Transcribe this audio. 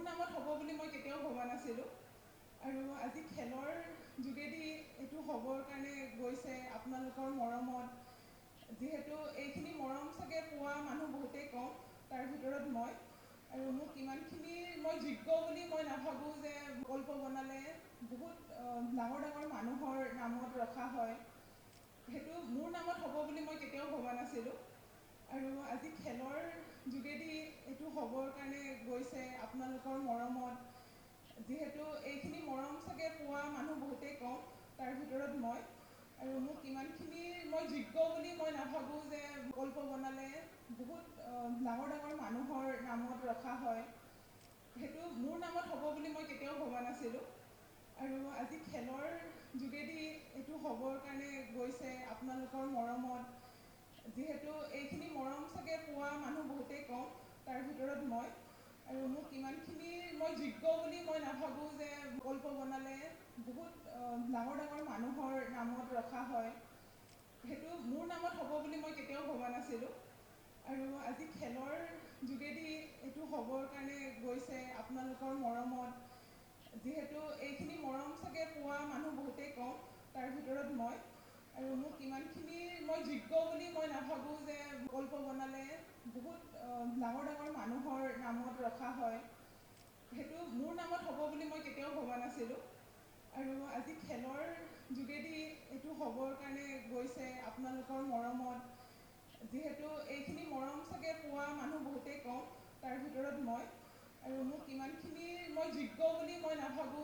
মোৰ নামত হ'ব বুলি মই কেতিয়াও ভবা নাছিলোঁ আৰু আজি খেলৰ যোগেদি এইটো হ'বৰ কাৰণে গৈছে আপোনালোকৰ মৰমত যিহেতু এইখিনি মৰম চাগে পোৱা মানুহ বহুতেই কম তাৰ ভিতৰত মই আৰু মোক ইমানখিনি মই যোগ্য বুলি মই নাভাবোঁ যে গল্প বনালে বহুত ডাঙৰ ডাঙৰ মানুহৰ নামত ৰখা হয় সেইটো মোৰ নামত হ'ব বুলি মই কেতিয়াও ভবা নাছিলোঁ আৰু আজি খেলৰ যোগেদি এইটো হ'বৰ কাৰণে গৈছে আপোনালোকৰ মৰমত যিহেতু এইখিনি মৰম চাগে পোৱা মানুহ বহুতেই কম তাৰ ভিতৰত মই আৰু মোক ইমানখিনি মই যোগ্য বুলি মই নাভাবোঁ যে গল্প বনালে বহুত ডাঙৰ ডাঙৰ মানুহৰ নামত ৰখা হয় সেইটো মোৰ নামত হ'ব বুলি মই কেতিয়াও ভবা নাছিলোঁ আৰু আজি খেলৰ যোগেদি এইটো হ'বৰ কাৰণে গৈছে আপোনালোকৰ মৰমত যিহেতু এইখিনি মৰম চাগে পোৱা মানুহ বহুতেই কম তাৰ ভিতৰত মই আৰু মোক ইমানখিনি মই যোগ্য বুলি মই নাভাবোঁ যে গল্প বনালে বহুত ডাঙৰ ডাঙৰ মানুহৰ নামত ৰখা হয় সেইটো মোৰ নামত হ'ব বুলি মই কেতিয়াও ভবা নাছিলোঁ আৰু আজি খেলৰ যোগেদি এইটো হ'বৰ কাৰণে গৈছে আপোনালোকৰ মৰমত যিহেতু এইখিনি মৰম চাগে পোৱা মানুহ বহুতেই কম তাৰ ভিতৰত মই আৰু মোক ইমানখিনি মই যোগ্য বুলি মই নাভাবোঁ যে গল্প বনালে বহুত ডাঙৰ ডাঙৰ মানুহৰ নামত ৰখা হয় সেইটো মোৰ নামত হ'ব বুলি মই কেতিয়াও ভবা নাছিলোঁ আৰু আজি খেলৰ যোগেদি এইটো হ'বৰ কাৰণে গৈছে আপোনালোকৰ মৰমত যিহেতু এইখিনি মৰম চাগে পোৱা মানুহ বহুতেই কম তাৰ ভিতৰত মই আৰু মোক ইমানখিনি মই যোগ্য বুলি মই নাভাবোঁ যে গল্প বনালে বহুত ডাঙৰ ডাঙৰ মানুহৰ নামত ৰখা হয় সেইটো মোৰ নামত হ'ব বুলি মই কেতিয়াও ভবা নাছিলোঁ আৰু আজি খেলৰ যোগেদি এইটো হ'বৰ কাৰণে গৈছে আপোনালোকৰ মৰমত যিহেতু এইখিনি মৰম চাগে পোৱা মানুহ বহুতেই কম তাৰ ভিতৰত মই আৰু মোক ইমানখিনি মই যোগ্য বুলি মই নাভাবোঁ